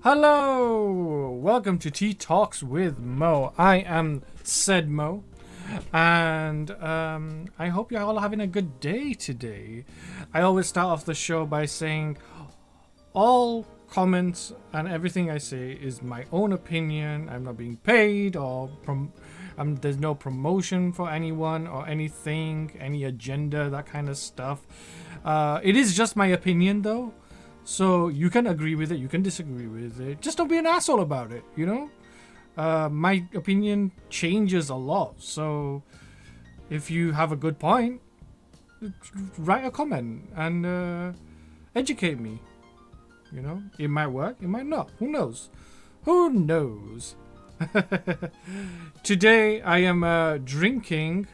Hello! Welcome to Tea Talks with Mo. I am said Mo, and I hope you're all having a good day today. I always start off the show by saying all comments and everything I say is my own opinion. I'm not being paid or there's no promotion for anyone or anything, any agenda, that kind of stuff. It is just my opinion though. So you can agree with it, you can disagree with it. Just don't be an asshole about it, you know? My opinion changes a lot. So if you have a good point, write a comment and educate me. You know, it might work, it might not. Who knows? Who knows? Today I am drinking.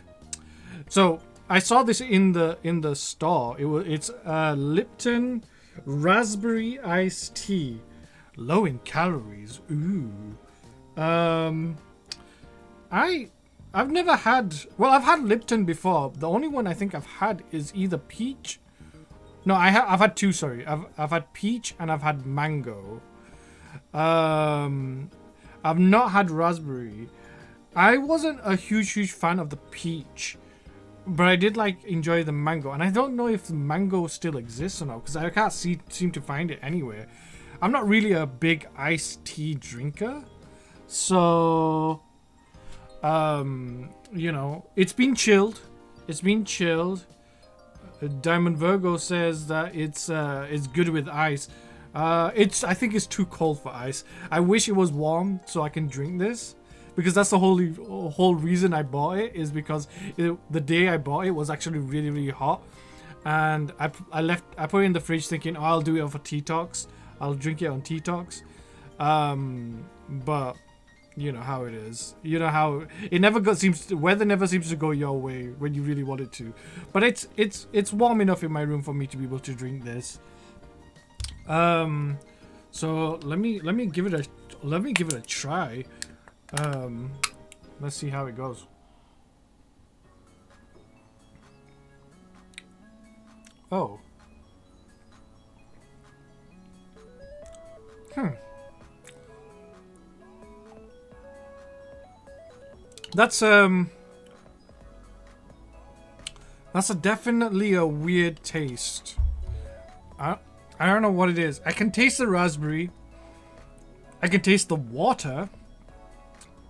So I saw this in the store. It's Lipton raspberry iced tea, low in calories. Ooh. I've never had. Well, I've had Lipton before. The only one I think I've had is either peach. No, I've had two. Sorry, I've had peach and I've had mango. I've not had raspberry. I wasn't a huge fan of the peach, but I did enjoy the mango, and I don't know if the mango still exists or not because I can't seem to find it anywhere. I'm not really a big iced tea drinker, so you know, it's been chilled. Diamond Virgo says that it's good with ice. I think it's too cold for ice. I wish it was warm so I can drink this, because that's the whole reason I bought it, is because the day I bought it was actually really hot, and I put it in the fridge thinking, oh, I'll do it for Tea Talks. I'll drink it on Tea Talks. But you know how it is. You know how it weather never seems to go your way when you really want it to. But it's warm enough in my room for me to be able to drink this. So let me give it a try. Let's see how it goes. Oh. That's definitely a weird taste. I don't know what it is. I can taste the raspberry. I can taste the water.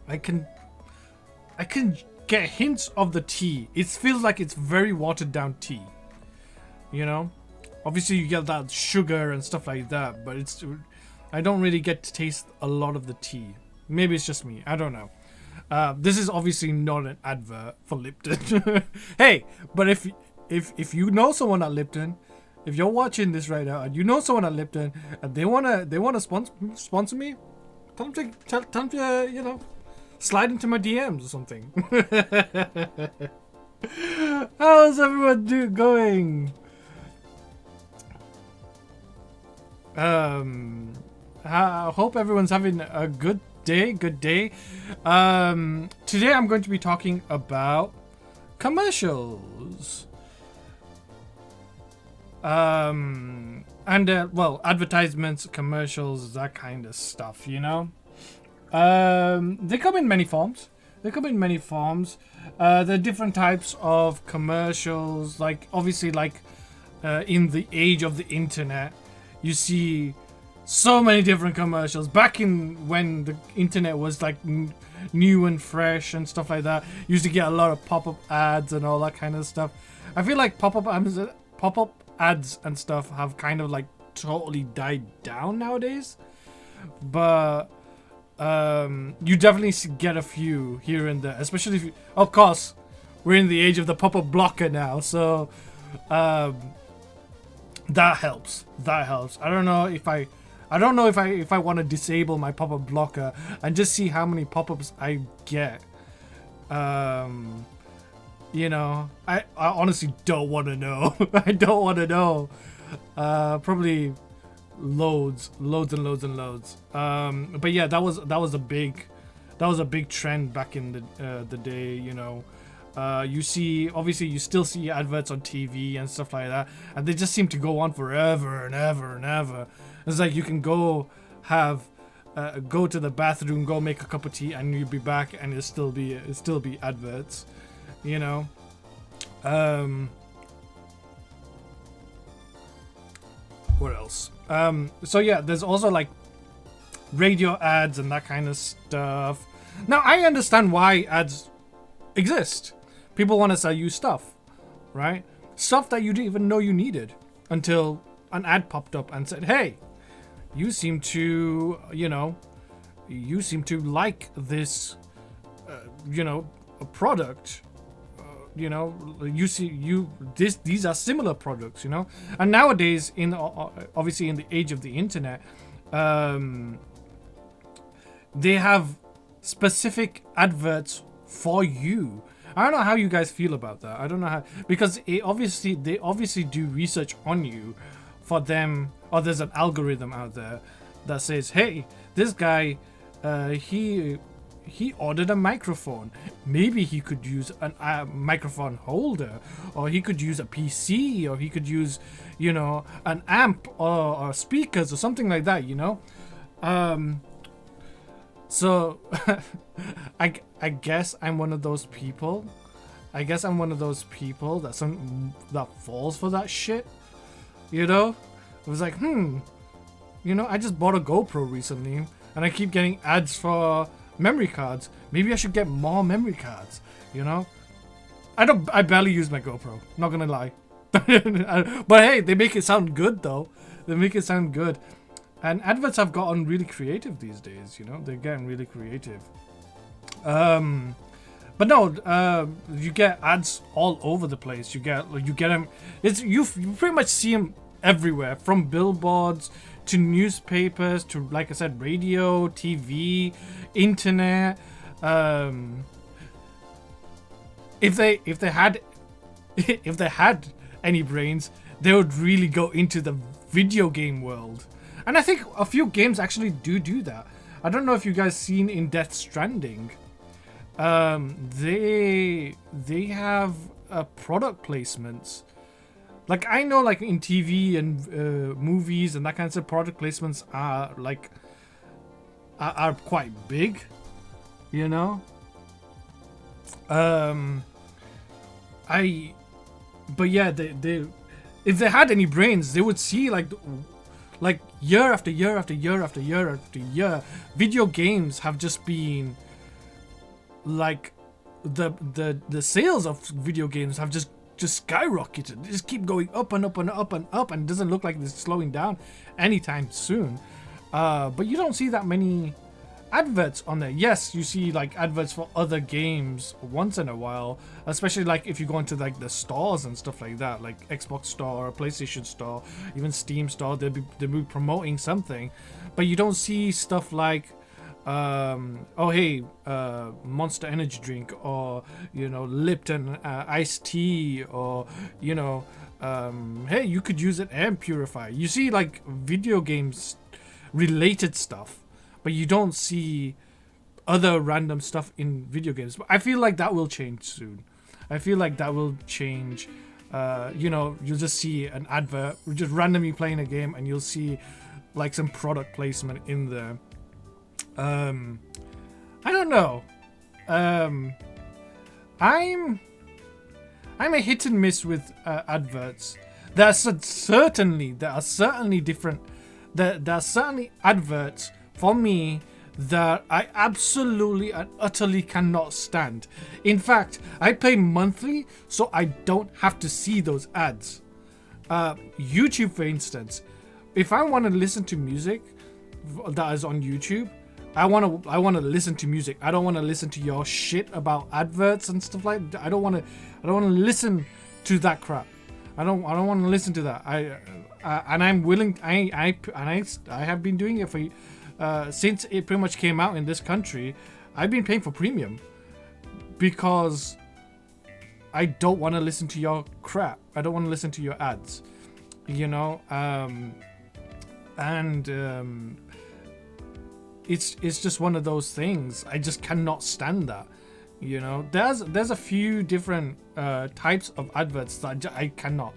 I can get hints of the tea. It feels like it's very watered down tea. You know? Obviously you get that sugar and stuff like that, but I don't really get to taste a lot of the tea. Maybe it's just me. I don't know. This is obviously not an advert for Lipton. Hey, but if you know someone at Lipton, if you're watching this right now and you know someone at Lipton and they wanna sponsor me, tell them to you know, slide into my DMs or something. How's everyone going? I hope everyone's having a good day. Today I'm going to be talking about commercials. Well, advertisements, commercials, that kind of stuff, you know. They come in many forms. There are different types of commercials. Obviously, in the age of the internet, you see so many different commercials. Back in when the internet was new and fresh and stuff like that, you used to get a lot of pop-up ads and all that kind of stuff. I feel like pop-up ads and stuff have kind of totally died down nowadays, but you definitely get a few here and there, especially if of course we're in the age of the pop-up blocker now, so that helps. I don't know if I want to disable my pop-up blocker and just see how many pop-ups I get. You know, I honestly don't want to know. I don't want to know. Probably loads. But yeah, that was a big trend back in the day. You know, you still see adverts on TV and stuff like that, and they just seem to go on forever and ever and ever. It's like you can go have go to the bathroom, go make a cup of tea, and you'll be back, and it'll still be adverts, you know. What else? So yeah, there's also like radio ads and that kind of stuff. Now I understand why ads exist. People want to sell you stuff, right? Stuff that you didn't even know you needed until an ad popped up and said, "Hey, you seem to like this, a product. These are similar products, you know." And nowadays, obviously in the age of the internet, they have specific adverts for you. I don't know how you guys feel about that. I don't know how, because they obviously do research on you for them, or there's an algorithm out there that says, "Hey, this guy, he ordered a microphone. Maybe he could use a microphone holder, or he could use a PC, or he could use, an amp or speakers or something like that, you know." So I guess I'm one of those people. That falls for that shit. You know? It was like, I just bought a GoPro recently, and I keep getting ads for memory cards. Maybe I should get more memory cards, you know? I barely use my GoPro, not gonna lie. But hey, they make it sound good though. And adverts have gotten really creative these days, you know? They're getting really creative. But no, you get ads all over the place. You get them. You pretty much see them everywhere, from billboards to newspapers to, like I said, radio, TV, internet. If they had any brains, they would really go into the video game world. And I think a few games actually do that. I don't know if you guys seen in Death Stranding. They have product placements. Like, I know, like, in TV and movies and that kind of stuff, product placements are quite big, you know. But yeah, they if they had any brains, they would see like year after year after year after year after year, video games have just been like the sales of video games have just skyrocketed. They just keep going up and up and up and up, and it doesn't look like it's slowing down anytime soon. But you don't see that many adverts on there. Yes, you see like adverts for other games once in a while, especially like if you go into like the stores and stuff like that, like Xbox store, PlayStation store, even Steam store. They'll be promoting something, but you don't see stuff like Monster Energy drink, or Lipton iced tea, or hey, you could use an air purifier. You see like video games related stuff, but you don't see other random stuff in video games. But I feel like that will change soon. You'll just see an advert, just randomly playing a game, and you'll see like some product placement in there. I don't know. I'm a hit and miss with adverts. There are certainly different. There are certainly adverts for me that I absolutely and utterly cannot stand. In fact, I pay monthly so I don't have to see those ads. YouTube, for instance, if I want to listen to music that is on YouTube, I want to listen to music. I don't want to listen to your shit about adverts and stuff like that. I don't want to listen to that crap. I don't want to listen to that. And I'm willing. I have been doing it for since it pretty much came out in this country. I've been paying for premium because I don't want to listen to your crap. I don't want to listen to your ads. It's just one of those things. I just cannot stand that. There's a few different types of adverts that I cannot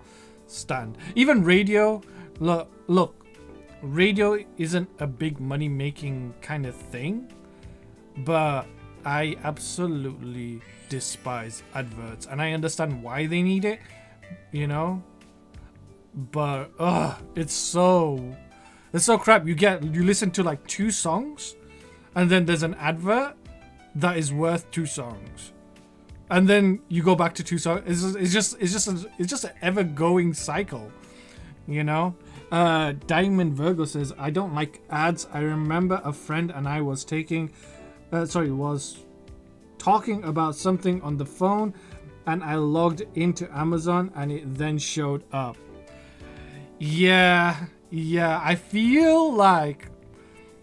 stand. Even radio. Look. radio isn't a big money making kind of thing, but I absolutely despise adverts, and I understand why they need it, you know. But it's so crap. You listen to like 2 songs, and then there's an advert that is worth 2 songs, and then you go back to 2 songs. It's just an ever going cycle, you know. Diamond Virgo says, I don't like ads. I remember a friend and I was was talking about something on the phone, and I logged into Amazon and it then showed up. Yeah, I feel like,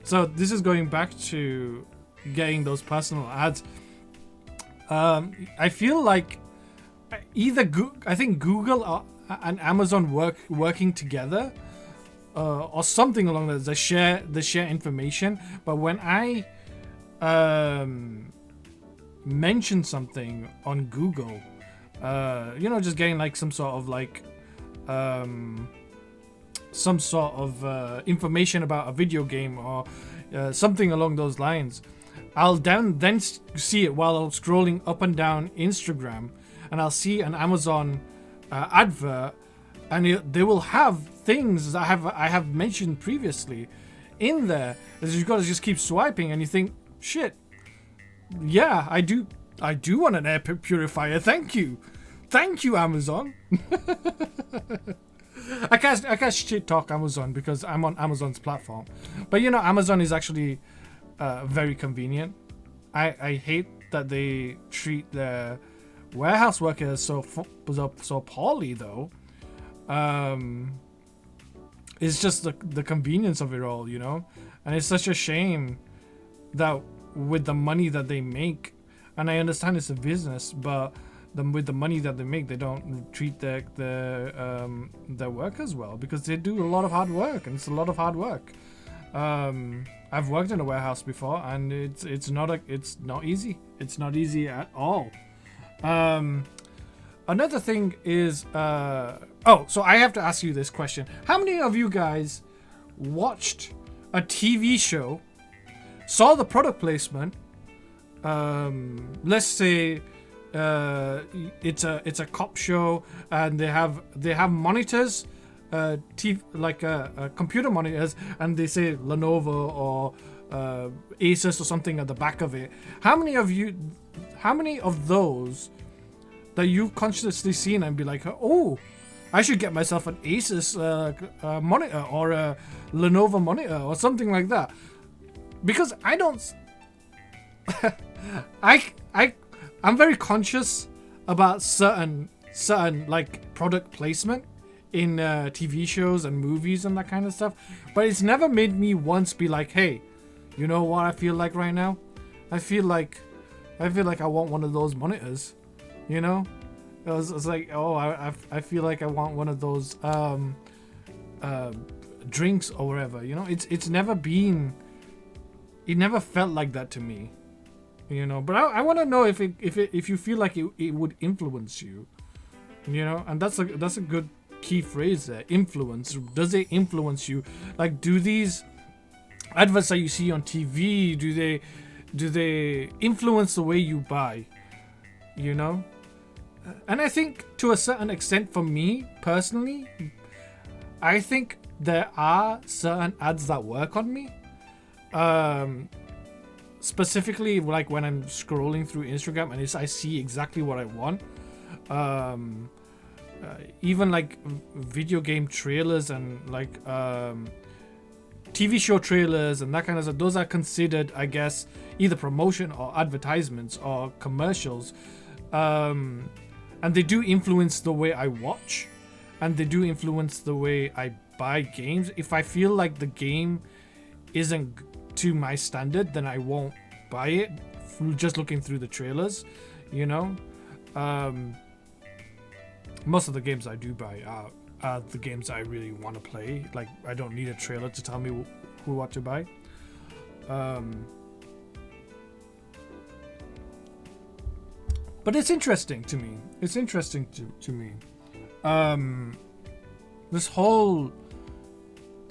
so this is going back to getting those personal ads. I feel like either I think Google and Amazon working together, or something along those. They share information, but when I mention something on Google, just getting like some sort of like information about a video game or something along those lines, I'll then see it while I'm scrolling up and down Instagram, and I'll see an Amazon advert, and they will have things that I have mentioned previously in there. You've got to just keep swiping, and you think, shit, yeah, I do want an air purifier. Thank you, Amazon. I can't shit talk Amazon because I'm on Amazon's platform, but Amazon is actually very convenient. I hate that they treat their warehouse workers so poorly though. It's just the convenience of it all, and it's such a shame that with the money that they make, and I understand it's a business, but with the money that they make, they don't treat their workers well, because they do a lot of hard work, and it's a lot of hard work. I've worked in a warehouse before, and it's not easy. It's not easy at all. Another thing is, so I have to ask you this question: how many of you guys watched a TV show, saw the product placement? Let's say it's a cop show, and they have monitors, computer monitors, and they say Lenovo or Asus or something at the back of it. How many of those that you've consciously seen and be like, oh, I should get myself an Asus monitor or a Lenovo monitor or something like that? Because I don't. I'm very conscious about certain like product placement in TV shows and movies and that kind of stuff, but it's never made me once be like, hey, you know what I feel like right now? I feel like I want one of those monitors, It's like, oh, I feel like I want one of those drinks or whatever, It's never been. It never felt like that to me, But I want to know if you feel like it would influence you, And that's a good key phrase there. Influence. Does it influence you? Like, do these adverts that you see on TV, do they influence the way you buy? And I think to a certain extent, for me personally, I think there are certain ads that work on me. Specifically, like when I'm scrolling through Instagram and I see exactly what I want. Even like video game trailers and like TV show trailers and that kind of stuff. Those are considered, I guess, either promotion or advertisements or commercials. And they do influence the way I watch, and they do influence the way I buy games. If I feel like the game isn't to my standard, then I won't buy it just looking through the trailers, Most of the games I do buy are the games I really want to play. Like, I don't need a trailer to tell me what to buy. But it's interesting to me. It's interesting to me. This whole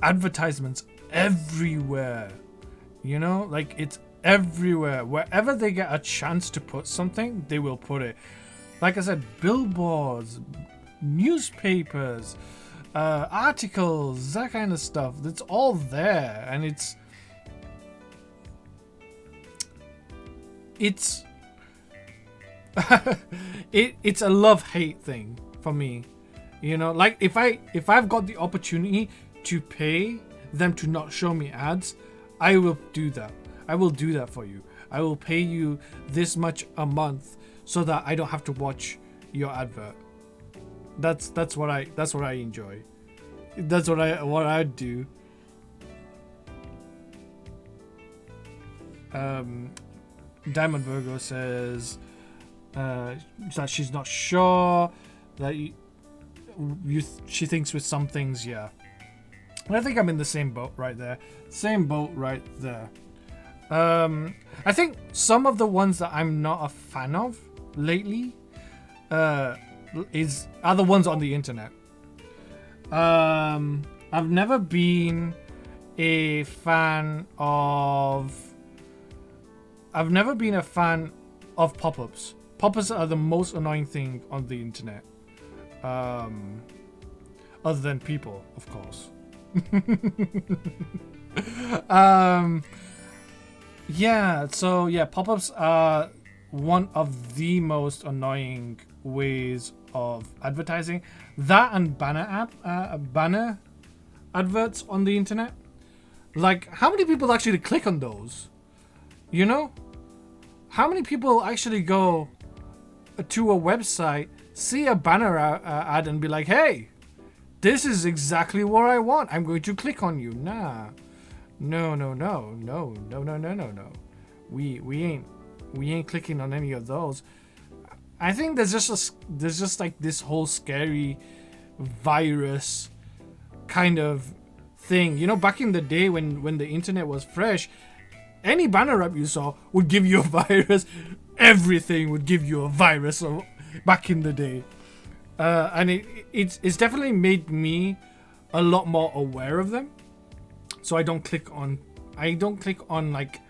advertisements everywhere. You know, like it's everywhere. Wherever they get a chance to put something, they will put it. Like I said, billboards, newspapers, articles, that kind of stuff. It's all there, and it's it's a love-hate thing for me. You know, like if I've got the opportunity to pay them to not show me ads, I will do that. I will do that for you. I will pay you this much a month so that I don't have to watch your advert. That's what I enjoy. That's what I do. Diamond Virgo says that she's not sure, that she thinks with some things, yeah. And I think I'm in the same boat right there. Same boat right there. I think some of the ones that I'm not a fan of lately are the ones on the internet. I've never been a fan of pop-ups. Pop-ups are the most annoying thing on the internet. Other than people, of course. Yeah, so yeah, pop-ups are one of the most annoying ways of advertising. That and banner adverts on the internet. Like, how many people actually click on those? You know? How many people actually go to a website, see a banner ad and be like, hey, this is exactly what I want. I'm going to click on you. Nah. No. We ain't clicking on any of those. I think there's just like this whole scary virus kind of thing. You know, back in the day when the internet was fresh, any banner app you saw would give you a virus. Everything would give you a virus. So back in the day, and it's definitely made me a lot more aware of them. So I don't click on like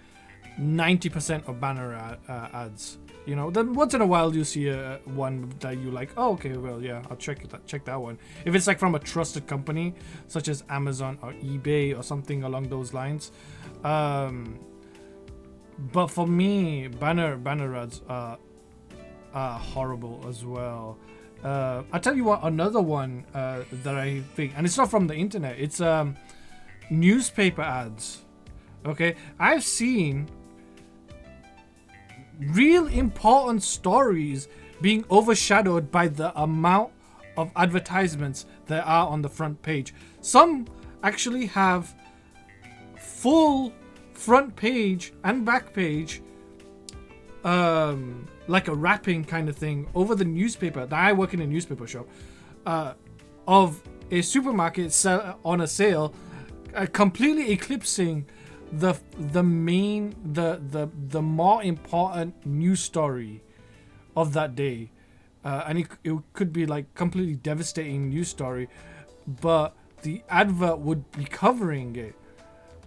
90% of banner ads. You know, then once in a while you see one that you like. Oh, okay, well, yeah, I'll check that one. If it's like from a trusted company such as Amazon or eBay or something along those lines. But for me, banner ads are horrible as well. I'll tell you what, another one that I think, and it's not from the internet, it's newspaper ads. Okay, I've seen real important stories being overshadowed by the amount of advertisements that are on the front page. Some actually have full front page and back page, like a wrapping kind of thing over the newspaper. I work in a newspaper shop, of a supermarket on a sale, completely eclipsing the more important news story of that day, and it could be like completely devastating news story, but the advert would be covering it,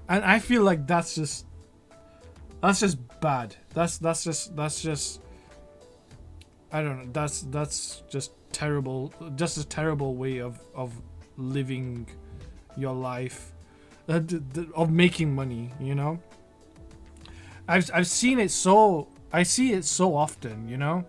and I feel like that's just bad. That's just I don't know. That's just terrible. Just a terrible way of living your life. Of making money, you know. I've seen it I see it so often, you know.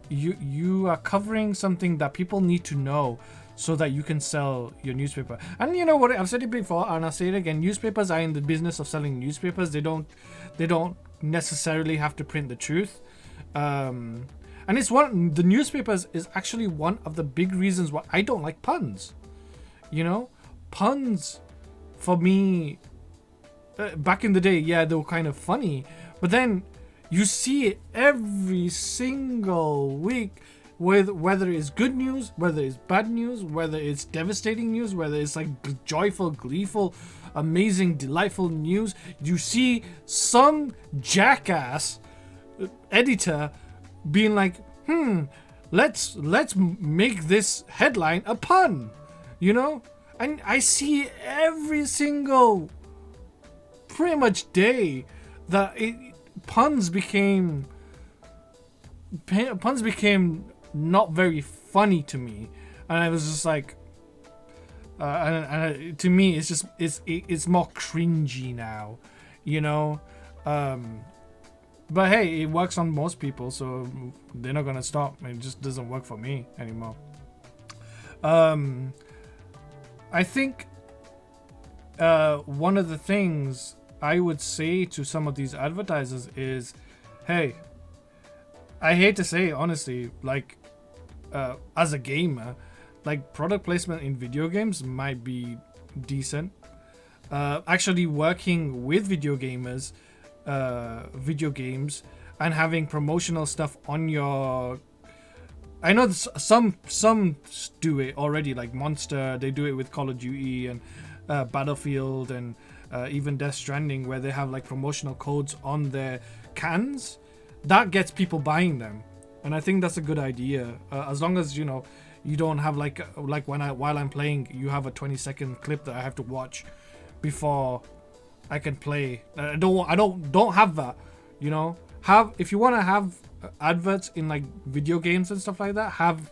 You are covering something that people need to know so that you can sell your newspaper. And you know what, I've said it before and I'll say it again, newspapers are in the business of selling newspapers. They don't necessarily have to print the truth. And it's the newspapers is actually one of the big reasons why I don't like puns. You know, puns for me, back in the day, yeah, they were kind of funny, but then you see it every single week, with whether it's good news, whether it's bad news, whether it's devastating news, whether it's like joyful, gleeful, amazing, delightful news. You see some jackass editor being like, let's make this headline a pun, you know. And I see every single pretty much day that puns became not very funny to me, and I was just like, to me it's just it's more cringy now, you know. But hey, it works on most people, so they're not gonna stop. It just doesn't work for me anymore. I think one of the things I would say to some of these advertisers is, hey, I hate to say it, honestly, like, as a gamer, like, product placement in video games might be decent. Actually working with video games, and having promotional stuff on your... I know some do it already, like Monster, they do it with Call of Duty and Battlefield and even Death Stranding, where they have like promotional codes on their cans. That gets people buying them, and I think that's a good idea. As long as, you know, you don't have like while I'm playing, you have a 20-second clip that I have to watch before I can play. I don't have that, you know. If you want to have adverts in like video games and stuff like that, have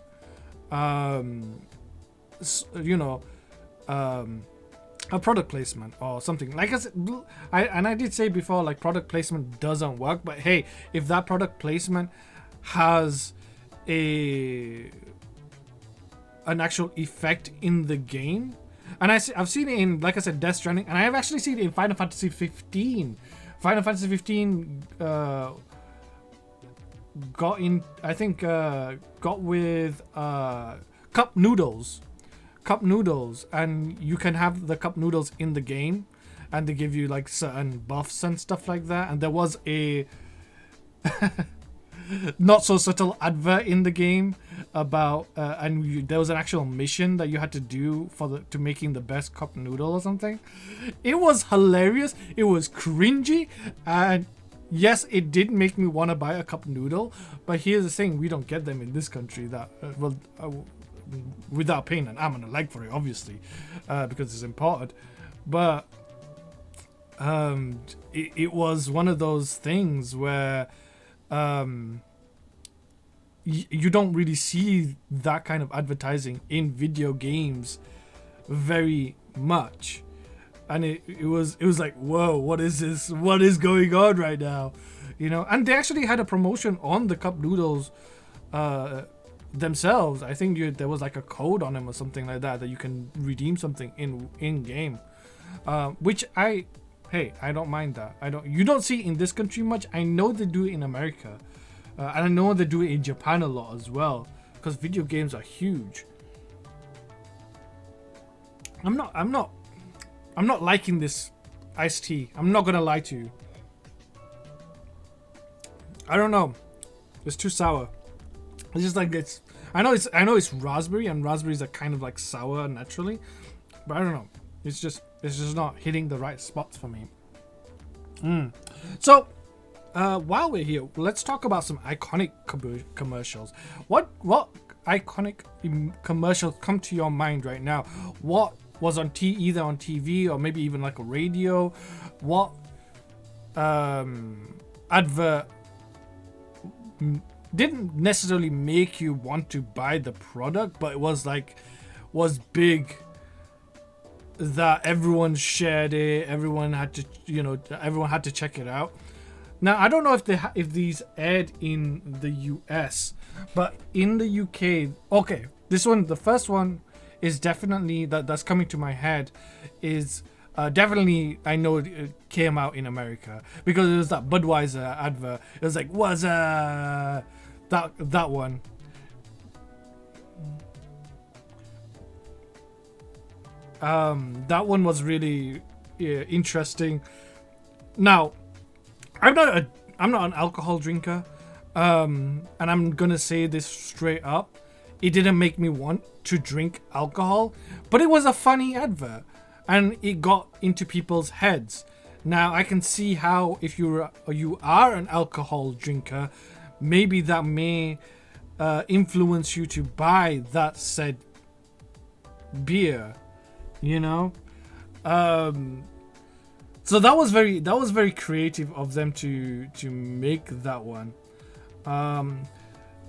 a product placement or something. Like I said, I did say before, like, product placement doesn't work, but hey, if that product placement has an actual effect in the game, and I've seen it in, like I said, Death Stranding, and I've actually seen it in Final Fantasy 15. Final Fantasy 15 got with cup noodles, and you can have the cup noodles in the game, and they give you like certain buffs and stuff like that. And there was a not so subtle advert in the game about there was an actual mission that you had to do to making the best cup noodle or something. It was hilarious, it was cringy, and yes, it did make me want to buy a cup noodle. But here's the thing, we don't get them in this country that without paying an arm and a leg for it, obviously, because it's imported. But it was one of those things where you don't really see that kind of advertising in video games very much, and it was like, whoa, what is this? What is going on right now? You know, and they actually had a promotion on the cup noodles themselves. I think there was like a code on them or something like that you can redeem something in game, which I don't mind that. You don't see it in this country much. I know they do it in America, and I know they do it in Japan a lot as well, because video games are huge. I'm not liking this iced tea. I'm not gonna lie to you. I don't know. It's too sour. It's just like I know it's raspberry, and raspberries are kind of like sour naturally, but I don't know. It's just not hitting the right spots for me. So while we're here, let's talk about some iconic commercials. What iconic commercials come to your mind right now? What was on either on TV or maybe even like a radio? What advert didn't necessarily make you want to buy the product, but it was big, that everyone shared it, everyone had to check it out. Now, I don't know if these aired in the US, but in the UK, okay, the first one is definitely that's coming to my head is definitely, I know it came out in America because it was that Budweiser advert. It was like, what's that one. That one was really interesting. Now, I'm not an alcohol drinker, and I'm gonna say this straight up. It didn't make me want to drink alcohol, but it was a funny advert, and it got into people's heads. Now, I can see how if you are an alcohol drinker, maybe that may influence you to buy that said beer. you know. Um, so that was very creative of them to make that one.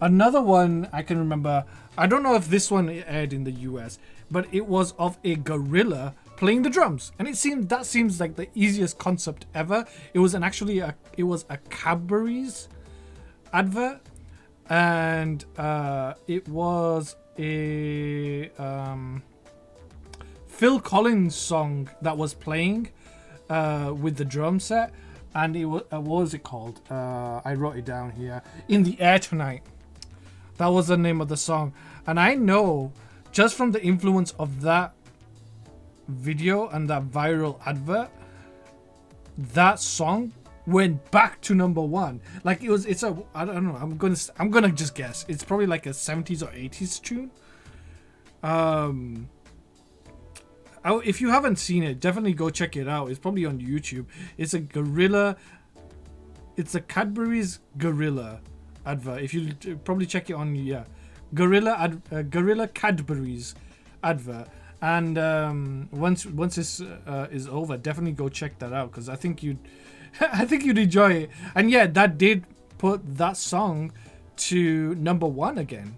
Another one I can remember, I don't know if this one aired in the US, but it was of a gorilla playing the drums, and that seems like the easiest concept ever. It was it was a Cadbury's advert, and it was a Phil Collins song that was playing with the drum set, and it was what was it called? I wrote it down here. In the Air Tonight. That was the name of the song, and I know just from the influence of that video and that viral advert, that song went back to number one. Like I don't know. I'm gonna just guess. It's probably like a 70s or 80s tune. If you haven't seen it, definitely go check it out. It's probably on YouTube. It's a Cadbury's Gorilla advert. If you probably check it on Gorilla Cadbury's advert. And once this is over, definitely go check that out, because I think you'd enjoy it. And yeah, that did put that song to number one again,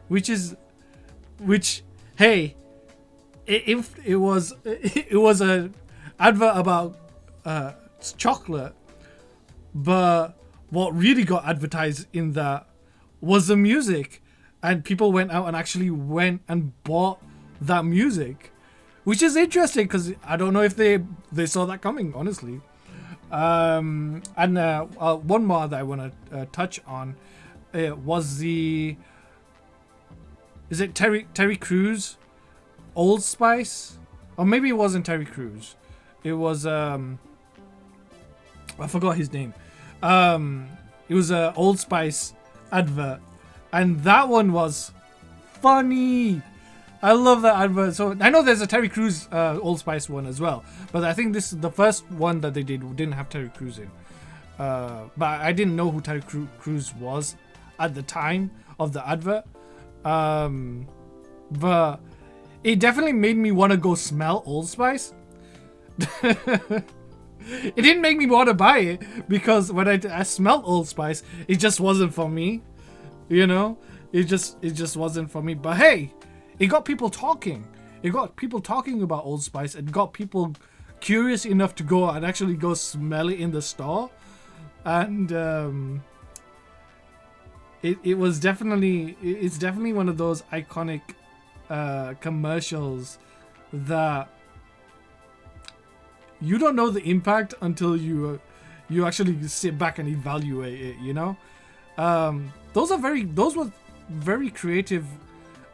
which hey, if it was a advert about chocolate, but what really got advertised in that was the music, and people went out and actually went and bought that music, which is interesting, because I don't know if they saw that coming, honestly. And one more that I want to touch on was is it Terry Crews Old Spice, or maybe it wasn't Terry Crews, it was I forgot his name. It was a Old Spice advert, and that one was funny. I love that advert. So I know there's a Terry Crews Old Spice one as well, but I think this is the first one that they didn't have Terry Crews in. But I didn't know who Terry Crews was at the time of the advert. But it definitely made me want to go smell Old Spice. It didn't make me want to buy it, because when I smelled Old Spice, it just wasn't for me. You know, it just wasn't for me. But hey, it got people talking. It got people talking about Old Spice. It got people curious enough to go and actually go smell it in the store. And it's definitely one of those iconic commercials that you don't know the impact until you actually sit back and evaluate it, you know. Those were very creative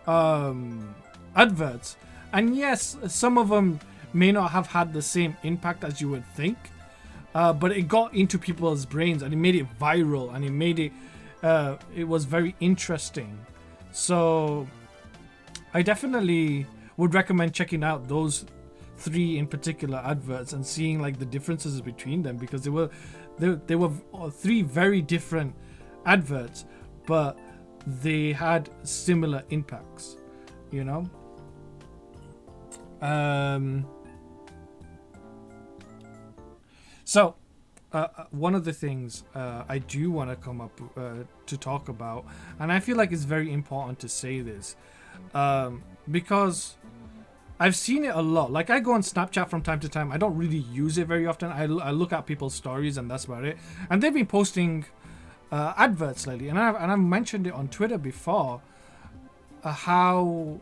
adverts, and yes, some of them may not have had the same impact as you would think, but it got into people's brains, and it made it viral, and it was very interesting. So I definitely would recommend checking out those three in particular adverts and seeing like the differences between them, because they were three very different adverts, but they had similar impacts, you know. So one of the things I do want to come up to talk about, and I feel like it's very important to say this, because I've seen it a lot. Like, I go on Snapchat from time to time. I don't really use it very often. I look at people's stories, and that's about it. And they've been posting adverts lately, and I've mentioned it on Twitter before, how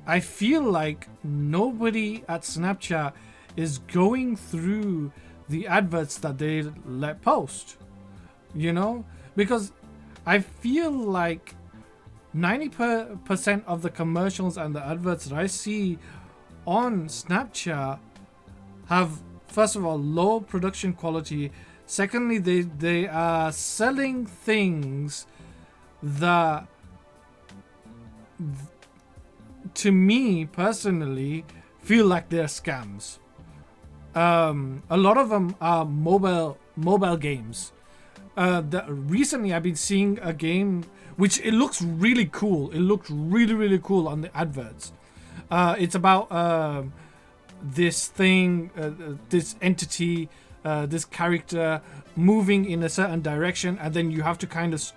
I feel like nobody at Snapchat is going through the adverts that they let post, you know, because I feel like 90% of the commercials and the adverts that I see on Snapchat have, first of all, low production quality. Secondly, they are selling things that, to me personally, feel like they're scams. A lot of them are mobile games. Recently, I've been seeing a game which it looks really cool. It looked really, really cool on the adverts. It's about this thing, this entity, this character moving in a certain direction, and then you have to kind of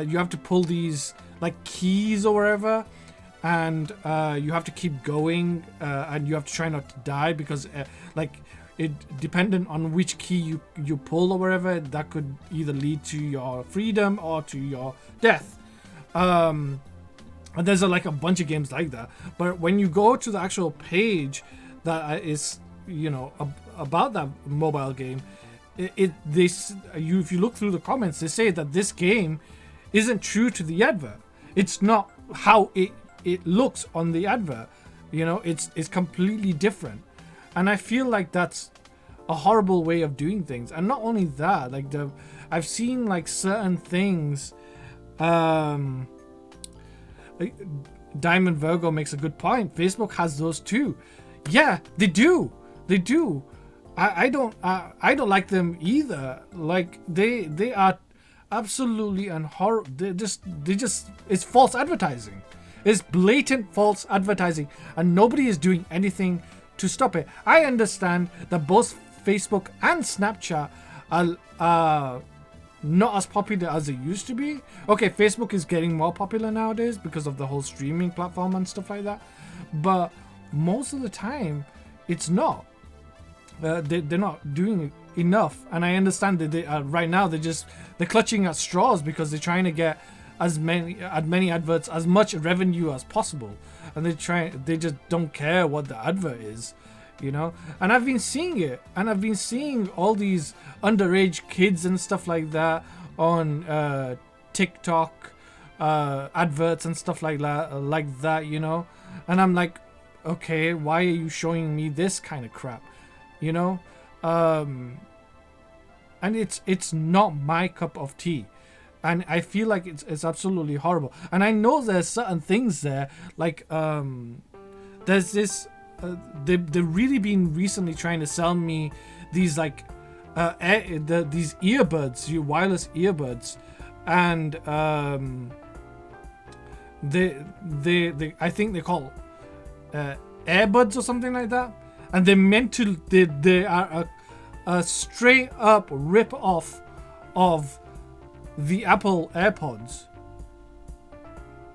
you have to pull these like keys or whatever, and you have to keep going, and you have to try not to die because like it dependent on which key you pull or whatever, that could either lead to your freedom or to your death. And there's like a bunch of games like that. But when you go to the actual page that is, you know, about that mobile game, if you look through the comments, they say that this game isn't true to the advert. It's not how it looks on the advert. You know, it's completely different. And I feel like that's a horrible way of doing things. And not only that, like I've seen like certain things. Diamond Virgo makes a good point. Facebook has those too. Yeah, they do. They do. I don't like them either. Like they are absolutely and horrible. They just it's false advertising. It's blatant false advertising, and nobody is doing anything to stop it. I understand that both Facebook and Snapchat are not as popular as they used to be. Okay, Facebook is getting more popular nowadays because of the whole streaming platform and stuff like that, but most of the time it's not. They're not doing enough, and I understand that they right now they're clutching at straws because they're trying to get as many adverts, as much revenue as possible, and they just don't care what the advert is, you know. And I've been seeing it, and I've been seeing all these underage kids and stuff like that on TikTok, adverts and stuff like that, you know. And I'm like, okay, why are you showing me this kind of crap, you know? And it's not my cup of tea. And I feel like it's absolutely horrible. And I know there's certain things there, like there's this they've really been recently trying to sell me these like these earbuds, your wireless earbuds, and they I think they call earbuds or something like that, and they're meant to they are a straight up rip off of the Apple AirPods.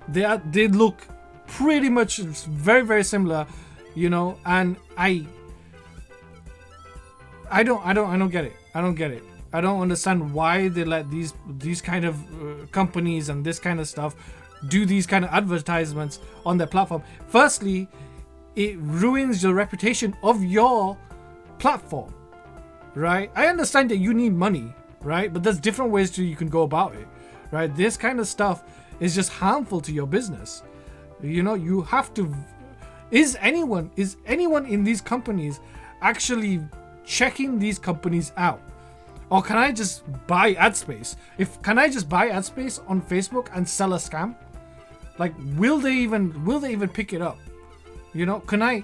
They look pretty much very, very similar, you know, and I don't get it. I don't get it. I don't understand why they let these kind of companies and this kind of stuff do these kind of advertisements on their platform. Firstly, it ruins the reputation of your platform, right? I understand that you need money, right? But there's different ways you can go about it, right? This kind of stuff is just harmful to your business. You know, you have to. Is anyone in these companies actually checking these companies out? Or can I just buy ad space? Can I just buy ad space on Facebook and sell a scam? Like, will they even pick it up? You know, can I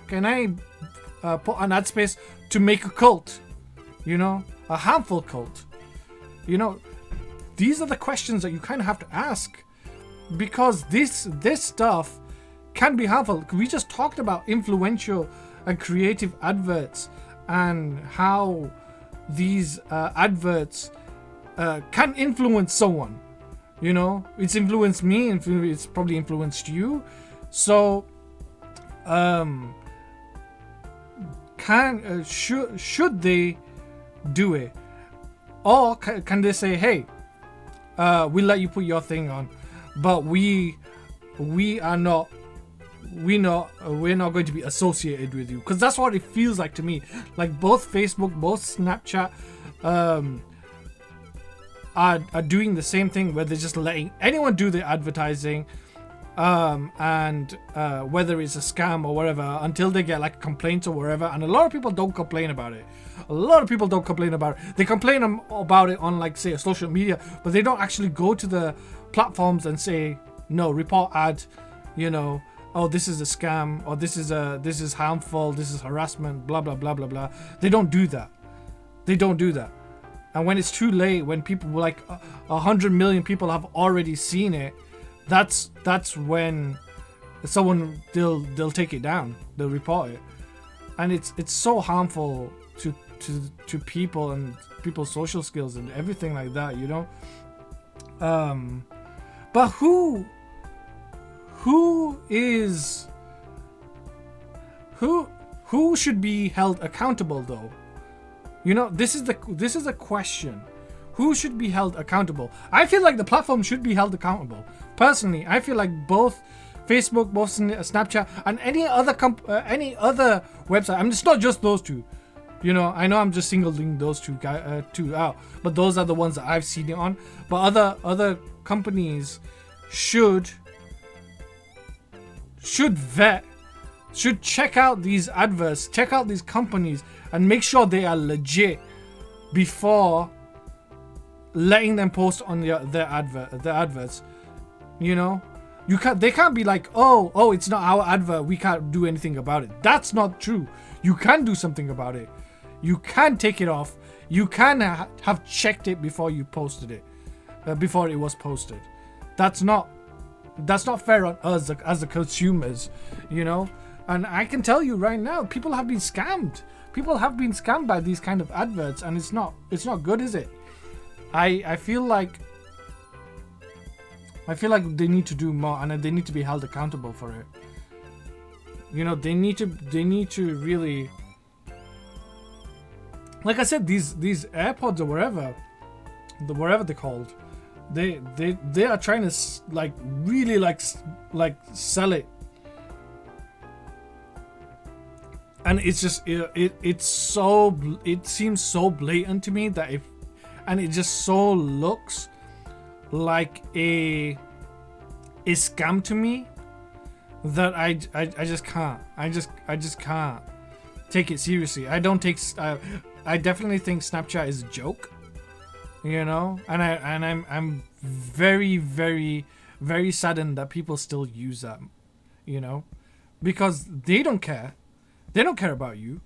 put an ad space to make a cult? You know, a harmful cult. You know, these are the questions that you kind of have to ask, because this stuff can be harmful. We just talked about influential and creative adverts and how these adverts can influence someone. You know, it's influenced me, and it's probably influenced you. So, should they do it, or can they say, "Hey, we'll let you put your thing on, but we're not going to be associated with you," because that's what it feels like to me. Like both Facebook, both Snapchat are doing the same thing, where they're just letting anyone do the advertising, and whether it's a scam or whatever, until they get like complaints or whatever. And a lot of people don't complain about it. They complain about it on, like, say, social media, but they don't actually go to the platforms and say, no, report ad, you know, oh, this is a scam, or this is harmful, this is harassment, blah blah blah blah blah. They don't do that. And when it's too late, when people, like 100 million people have already seen it, that's when someone they'll take it down, they'll report it, and it's so harmful to people and people's social skills and everything like that, you know. But who should be held accountable though? You know, this is a question. Who should be held accountable? I feel like the platform should be held accountable. Personally, I feel like both Facebook, both Snapchat, and any other website. I'm just not just those two. You know, I know I'm just singling those two out, but those are the ones that I've seen it on. But other companies should vet, should check out these adverts, check out these companies, and make sure they are legit before letting them post on their adverts. You know, they can't be like, oh, it's not our advert, we can't do anything about it. That's not true. You can do something about it. You can take it off. You can have checked it before you posted it, before it was posted. That's not fair on us as the consumers, you know. And I can tell you right now, people have been scammed. People have been scammed by these kind of adverts, and it's not good, is it? I feel like they need to do more, and they need to be held accountable for it. You know, they need to really, like I said, these AirPods or whatever they're called, they are trying to like really like sell it, and it's just it seems so blatant to me that and it just so looks like a scam to me that I just can't. I just can't take it seriously. I definitely think Snapchat is a joke, you know, and I'm very, very, very saddened that people still use that, you know, because they don't care. They don't care about you.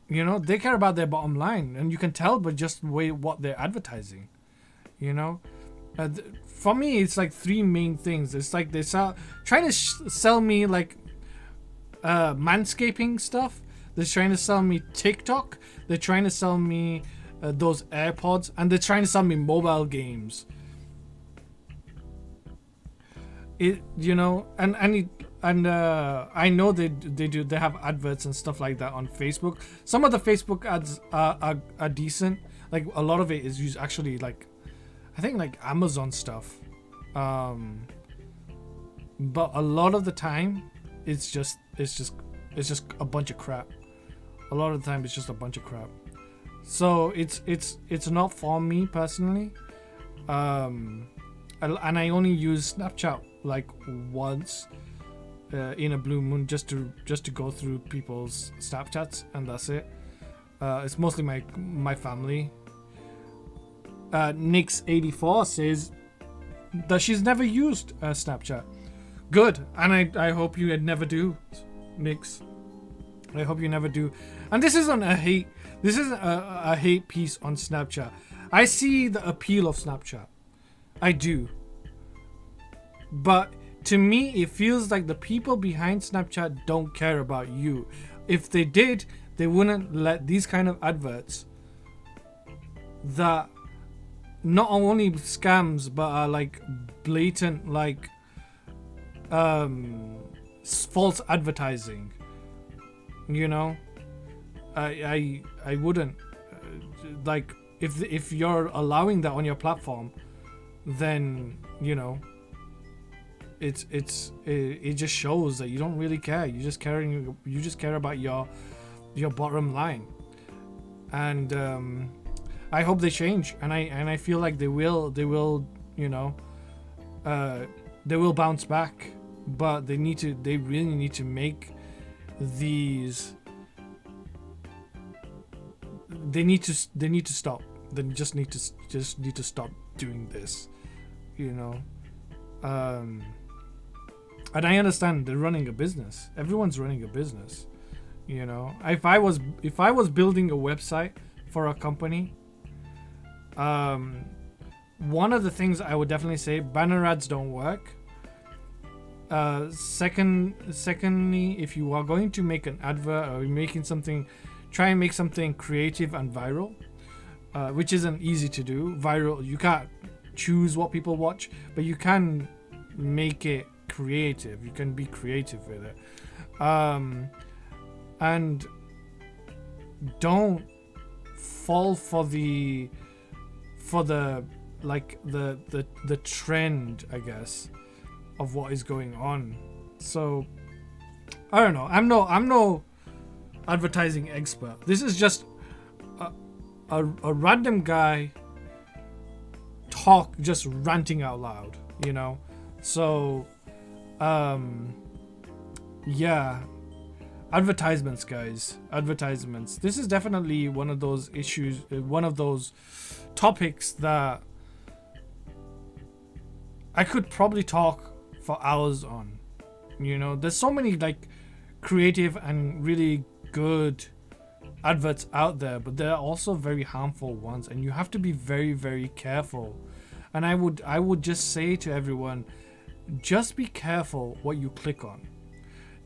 You know, they care about their bottom line, and you can tell by just the way what they're advertising. You know, for me, it's like three main things. It's like they're trying to sell me like manscaping stuff. They're trying to sell me TikTok. They're trying to sell me those AirPods, and they're trying to sell me mobile games. You know, and I know they have adverts and stuff like that on Facebook. Some of the Facebook ads are decent. Like a lot of it is used actually like, I think like Amazon stuff. But a lot of the time it's just a bunch of crap. A lot of the time it's just a bunch of crap. So it's not for me personally. And I only use Snapchat like once in a blue moon, just to go through people's Snapchats, and that's it. It's mostly my family. Nix84 says that she's never used Snapchat. Good, and I hope you never do, Nix. I hope you never do. And this isn't a hate. This isn't a hate piece on Snapchat. I see the appeal of Snapchat. I do. But to me, it feels like the people behind Snapchat don't care about you. If they did, they wouldn't let these kind of adverts that not only scams but are like blatant like false advertising. You know, I wouldn't like if you're allowing that on your platform, then you know. It just shows that you don't really care. You just care about your bottom line, and I hope they change, and I feel like they will you know, they will bounce back, but they really need to make these. They need to stop. They just need to stop doing this, you know. And I understand they're running a business. Everyone's running a business, you know. If I was building a website for a company, one of the things I would definitely say, banner ads don't work. Secondly, if you are going to make an advert or making something, try and make something creative and viral, which isn't easy to do. Viral, you can't choose what people watch, but you can make it creative. You can be creative with it, and don't fall for the trend, I guess, of what is going on. So I don't know. I'm no advertising expert. This is just a random guy just ranting out loud, you know. So yeah, advertisements, guys. Advertisements. This is definitely one of those issues, one of those topics that I could probably talk for hours on. You know, there's so many like creative and really good adverts out there, but there are also very harmful ones, and you have to be very, very careful. And I would just say to everyone, just be careful what you click on.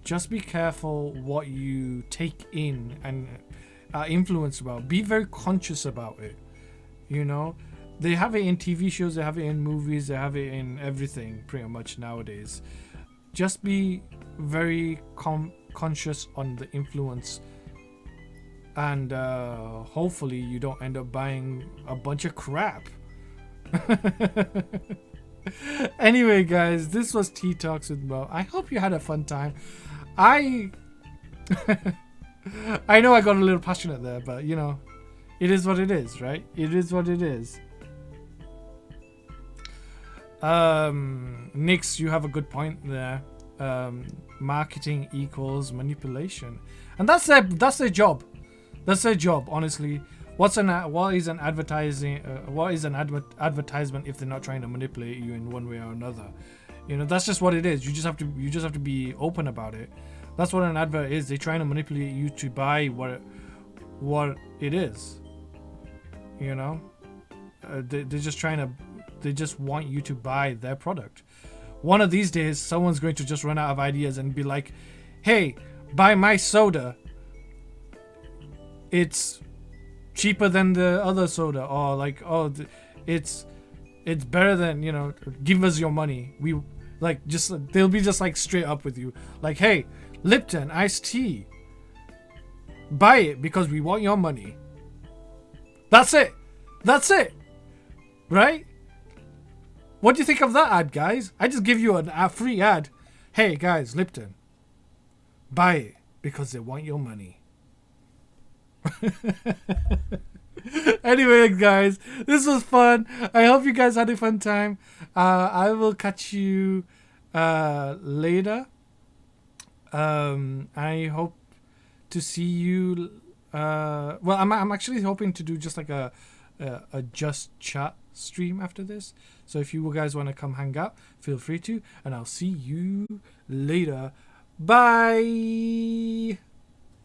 Just be careful what you take in and are influenced about. Be very conscious about it. You know, they have it in TV shows, they have it in movies, they have it in everything pretty much nowadays. Just be very conscious on the influence, and hopefully you don't end up buying a bunch of crap. Anyway, guys, this was Tea Talks with Mo. I hope you had a fun time. I know I got a little passionate there, but you know, it is what it is, right? It is what it is. Nix, you have a good point there. Marketing equals manipulation, and that's their job. That's their job, honestly. What is an advertisement if they're not trying to manipulate you in one way or another? You know, that's just what it is. You just have to be open about it. That's what an advert is. They're trying to manipulate you to buy what it is. You know, they just want you to buy their product. One of these days, someone's going to just run out of ideas and be like, "Hey, buy my soda. It's cheaper than the other soda," or like, "Oh, it's better than, you know, give us your money." We like they'll be just like straight up with you, like, "Hey, Lipton iced tea. Buy it because we want your money." That's it. That's it. Right? What do you think of that ad, guys? I just give you a free ad. "Hey, guys, Lipton. Buy it because they want your money." Anyway, guys, this was fun. I hope you guys had a fun time. I will catch you later. I hope to see you. Well, I'm actually hoping to do just like a just chat stream after this. So if you guys want to come hang out, feel free to, and I'll see you later. Bye.